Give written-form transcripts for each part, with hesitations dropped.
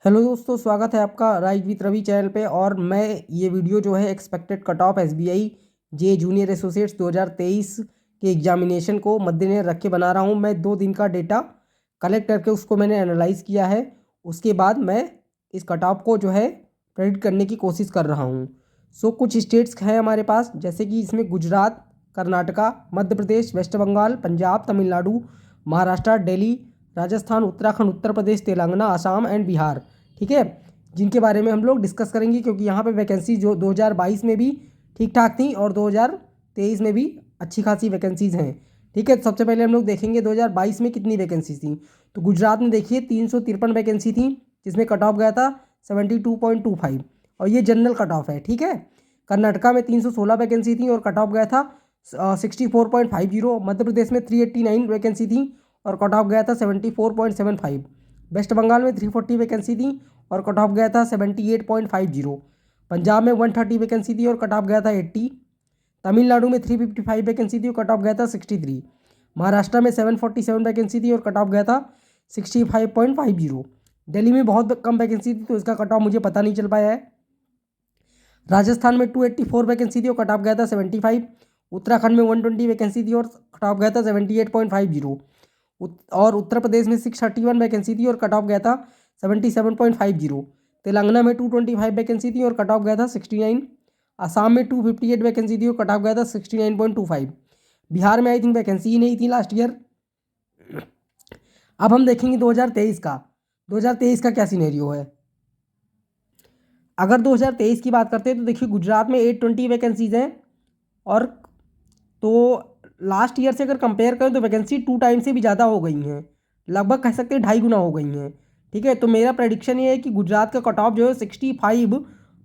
Hello दोस्तों, स्वागत है आपका राइज विथ रवि चैनल पे। और मैं ये वीडियो जो है एक्सपेक्टेड कट ऑफ एसबीआई जे जूनियर एसोसिएट्स 2023 के एग्जामिनेशन को मद्देनजर रख के बना रहा हूँ। मैं 2 दिन का डेटा कलेक्ट करके उसको मैंने एनालाइज किया है। उसके बाद मैं इस कट ऑफ को जो है प्रेडिक्ट करने की कोशिश कर रहा हूँ। कुछ स्टेट्स हैं हमारे पास, जैसे कि इसमें गुजरात, कर्नाटका, मध्य प्रदेश, वेस्ट बंगाल, पंजाब, तमिलनाडु, महाराष्ट्र, दिल्ली, राजस्थान, उत्तराखंड, उत्तर प्रदेश, तेलंगाना, आसाम एंड बिहार। ठीक है, जिनके बारे में हम लोग डिस्कस करेंगे, क्योंकि यहाँ पे वैकेंसी जो 2022 में भी ठीक ठाक थी और 2023 में भी अच्छी खासी वैकेंसीज़ हैं। ठीक है, तो सबसे पहले हम लोग देखेंगे 2022 में कितनी वैकेंसी थी। तो गुजरात में देखिए 353 वैकेंसी थी, जिसमें कट ऑफ गया था 72.25 और ये जनरल कट ऑफ है। ठीक है, कर्नाटका में 316 वैकेंसी थी और कट ऑफ गया था 64.50। मध्य प्रदेश में 389 वैकेंसी थी और कट ऑफ गया था 74.75। वेस्ट बंगाल में 340 वैकेंसी थी और कट ऑफ गया था 78.50। पंजाब में 130 वैकेंसी थी और कट ऑफ गया था 80। तमिलनाडु में 355 वैकेंसी थी और कट ऑफ गया था 63। महाराष्ट्र में 747 वैकेंसी थी और कट ऑफ गया था 65.50। दिल्ली में बहुत कम वैकेंसी थी, तो इसका कट ऑफ मुझे पता नहीं चल पाया है। राजस्थान में 284 वैकेंसी थी और कट ऑफ गया था 75। उत्तराखंड में 120 वैकेंसी थी और कट ऑफ गया था 78.50। और उत्तर प्रदेश में 631 वैकेंसी थी और कट ऑफ गया था 77.50। तेलंगाना में 225 वैकेंसी थी और कट ऑफ गया था 69। आसाम में 258 वैकेंसी थी और कट ऑफ गया था 69.25। बिहार में आई थिंक वैकेंसी ही नहीं थी लास्ट ईयर। अब हम देखेंगे 2023 का। 2023 का क्या सिनेरियो है। अगर 2023 की बात करते हैं तो देखिए गुजरात में 820 वैकेंसीज हैं और तो लास्ट ईयर से अगर कंपेयर करें तो वैकेंसी 2 टाइम से भी ज़्यादा हो गई हैं, लगभग कह सकते हैं 2.5 गुना हो गई हैं। ठीक है, तो मेरा प्रेडिक्शन ये है कि गुजरात का कट ऑफ जो है 65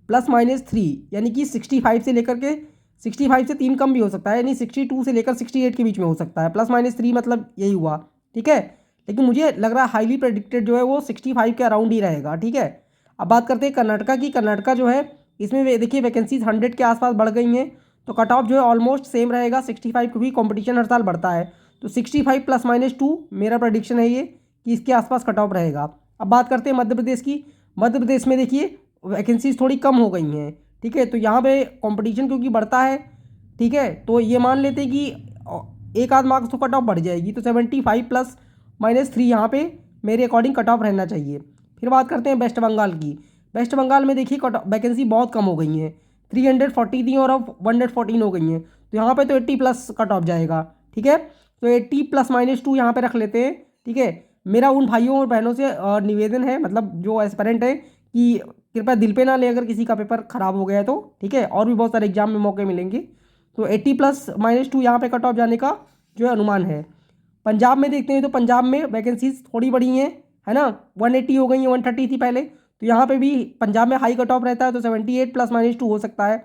±3, यानी कि 65 से लेकर के 65 से 3 कम भी हो सकता है, यानी 62 से लेकर 68 के बीच में हो सकता है। ±3 मतलब यही हुआ। ठीक है, लेकिन मुझे लग रहा है हाईली प्रेडिक्टेड जो है वो 65 के अराउंड ही रहेगा। ठीक है, अब बात करते हैं कर्नाटका की। कर्नाटका जो है इसमें देखिए वैकेंसीज 100 के आसपास बढ़ गई हैं, तो कट ऑफ जो है ऑलमोस्ट सेम रहेगा 65, क्योंकि कंपटीशन हर साल बढ़ता है। तो 65 ±2 मेरा प्रेडिक्शन है ये कि इसके आसपास कट ऑफ रहेगा। अब बात करते हैं मध्य प्रदेश की। मध्य प्रदेश में देखिए वैकेंसीज थोड़ी कम हो गई हैं। ठीक है, तो यहाँ पे कंपटीशन क्योंकि बढ़ता है, ठीक है, तो ये मान लेते हैं कि एक आध मार्क्स तो कट ऑफ बढ़ जाएगी, तो 75 ±3 यहाँ पे मेरे अकॉर्डिंग कट ऑफ रहना चाहिए। फिर बात करते हैं वेस्ट बंगाल की। वेस्ट बंगाल में देखिए कट वैकेंसी बहुत कम हो गई हैं, 340 थी और अब 114 हो गई हैं, तो यहाँ पे तो 80+ कट ऑफ जाएगा। ठीक है, तो 80 ±2 यहाँ पे रख लेते हैं। ठीक है, मेरा उन भाइयों और बहनों से निवेदन है, मतलब जो एस्पिरेंट है, कि कृपया दिल पे ना ले अगर किसी का पेपर ख़राब हो गया है तो। ठीक है, और भी बहुत सारे एग्जाम में मौके मिलेंगे, तो 80 ±2 यहाँ पे कट ऑफ जाने का जो है अनुमान है। पंजाब में देखते हैं तो पंजाब में वैकेंसीज थोड़ी बढ़ी हैं, है ना, 180 हो गई हैं, 130 थी पहले, तो यहाँ पे भी पंजाब में हाई कट ऑफ रहता है, तो 78 ±2 हो सकता है।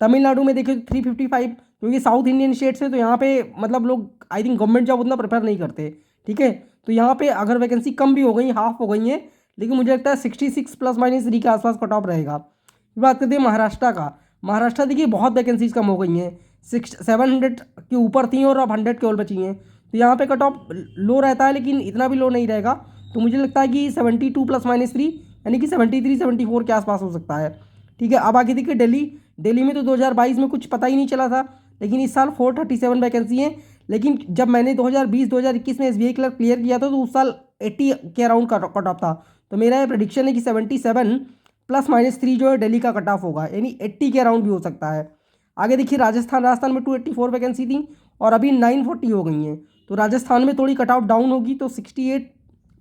तमिलनाडु में देखिए 355, क्योंकि साउथ इंडियन स्टेट्स है, तो यहाँ पे मतलब लोग आई थिंक गवर्नमेंट जॉब उतना प्रेफर नहीं करते। ठीक है, तो यहाँ पे अगर वैकेंसी कम भी हो गई, हाफ हो गई है, लेकिन मुझे लगता है 66 ±3 के आसपास कट ऑफ रहेगा। फिर बात करते हैं महाराष्ट्र का। महाराष्ट्र देखिए बहुत वैकेंसीज कम हो गई हैं, 700 के ऊपर थी और अब 100 केवल बची हैं, तो यहाँ पे कट ऑफ लो रहता है, लेकिन इतना भी लो नहीं रहेगा। तो मुझे लगता है कि 72 ±3, यानी कि 73 74 के आसपास हो सकता है। ठीक है, अब आगे देखिए दिल्ली। दिल्ली में तो 2022 में कुछ पता ही नहीं चला था, लेकिन इस साल 437 वैकेंसी हैं। लेकिन जब मैंने 2020 2021 में एसबीआई क्लर्क क्लियर किया था, तो उस साल 80 के अराउंड कट ऑफ था। तो मेरा ये प्रेडिक्शन है कि 77 ±3 जो है दिल्ली का कट ऑफ होगा, यानी 80 के अराउंड भी हो सकता है। आगे देखिए राजस्थान। राजस्थान में 284 वैकेंसी थी और अभी 940 हो गई हैं, तो राजस्थान में थोड़ी कट ऑफ डाउन होगी, तो 68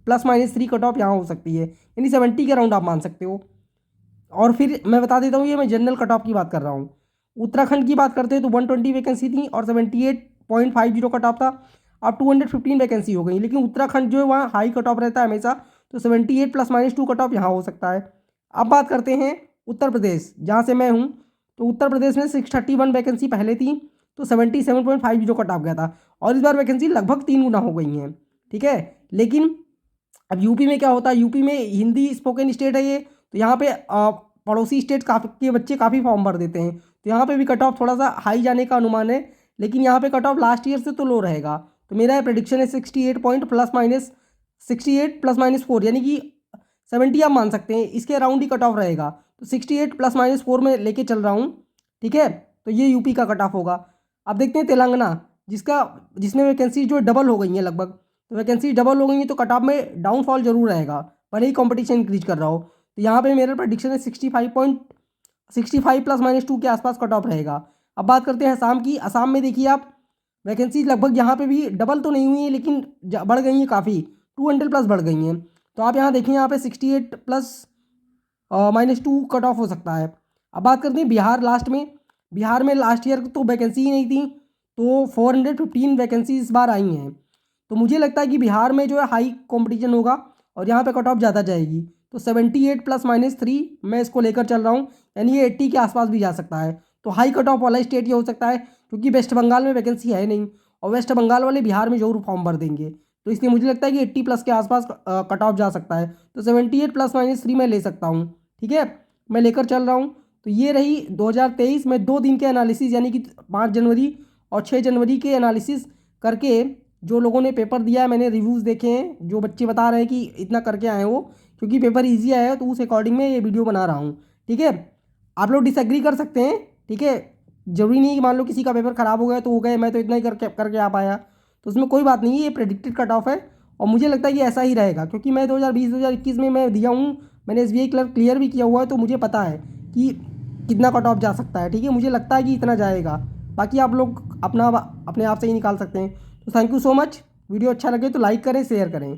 ±3 कट ऑफ यहाँ हो सकती है, यानी 70 के अराउंड आप मान सकते हो। और फिर मैं बता देता हूँ, ये मैं जनरल कट ऑफ की बात कर रहा हूँ। उत्तराखंड की बात करते हैं तो 120 वैकेंसी थी और 78.50 कट ऑफ था। अब 215 वैकेंसी हो गई, लेकिन उत्तराखंड जो है वहाँ हाई कट ऑफ रहता है हमेशा, तो 78 ±2 कट ऑफ यहाँ हो सकता है। अब बात करते हैं उत्तर प्रदेश, जहाँ से मैं हूँ। तो उत्तर प्रदेश में 631 वैकेंसी पहले थी, तो 77.50 कट ऑफ गया था, और इस बार वैकेंसी लगभग 3 गुना हो गई हैं। ठीक है, लेकिन अब यूपी में क्या होता है, यूपी में हिंदी स्पोकन स्टेट है ये, तो यहाँ पे पड़ोसी स्टेट काफ़ी के बच्चे काफ़ी फॉर्म भर देते हैं, तो यहाँ पे भी कट ऑफ थोड़ा सा हाई जाने का अनुमान है, लेकिन यहाँ पे कट ऑफ लास्ट ईयर से तो लो रहेगा। तो मेरा प्रेडिक्शन है 68 पॉइंट +- 68 ±4, यानी कि 70 आप मान सकते हैं, इसके अराउंड ही कट ऑफ रहेगा। तो 68 ±4 में लेके चल रहा हूँ, ठीक है। तो ये यूपी का कट ऑफ होगा। अब देखते हैं तेलंगाना, जिसमें वैकेंसी जो डबल हो गई है लगभग। तो वैकेंसी डबल हो गई है तो कट ऑफ में डाउनफॉल जरूर रहेगा, भले ही कॉम्पिटिशन इंक्रीज कर रहा हो। तो यहाँ पे मेरा प्रडिक्शन है 65 ±2 के आसपास कट ऑफ रहेगा। अब बात करते हैं असम की। असम में देखिए आप, वैकेंसी लगभग यहाँ पे भी डबल तो नहीं हुई है, लेकिन बढ़ गई हैं काफ़ी, 200+ बढ़ गई हैं। तो आप यहाँ देखिए, यहाँ पे 68 ±2 कट ऑफ हो सकता है। अब बात करते हैं बिहार लास्ट में। बिहार में लास्ट ईयर तो वैकेंसी ही नहीं थी, तो 415 वैकेंसी इस बार आई हैं। तो मुझे लगता है कि बिहार में जो है हाई कंपटीशन होगा और यहाँ पे कट ऑफ ज़्यादा जाएगी। तो 78 ±3 मैं इसको लेकर चल रहा हूँ, यानी ये 80 के आसपास भी जा सकता है। तो हाई कट ऑफ वाला स्टेट ये हो सकता है, क्योंकि वेस्ट बंगाल में वैकेंसी है नहीं और वेस्ट बंगाल वाले बिहार में जरूर फॉर्म भर देंगे। तो इसलिए मुझे लगता है कि 80+ के आसपास कट ऑफ जा सकता है। तो 78 ±3 मैं ले सकता हूँ, ठीक है, मैं लेकर चल रहा हूँ। तो ये रही 2023 में 2 दिन के एनालिसिस, यानी कि 5 जनवरी और 6 जनवरी के एनालिसिस करके जो लोगों ने पेपर दिया है, मैंने रिव्यूज़ देखे हैं, जो बच्चे बता रहे हैं कि इतना करके आए वो, क्योंकि पेपर ईजी आया है, तो उस अकॉर्डिंग मैं ये वीडियो बना रहा हूँ, ठीक है। आप लोग डिसएग्री कर सकते हैं, ठीक है। जरूरी नहीं कि मान लो किसी का पेपर ख़राब हो गया तो हो गए, मैं तो इतना ही करके आ पाया, तो उसमें कोई बात नहीं है। ये प्रेडिक्टेड कट ऑफ है और मुझे लगता है कि ऐसा ही रहेगा, क्योंकि मैं 2020-2021 में मैं दिया हूँ, मैंने SBI क्लियर भी किया हुआ है, तो मुझे पता है कि कितना कट ऑफ जा सकता है, ठीक है। मुझे लगता है कि इतना जाएगा, बाकी आप लोग अपने आप से ही निकाल सकते हैं। तो thank you so much. Video अच्छा लगे तो लाइक करें, शेयर करें।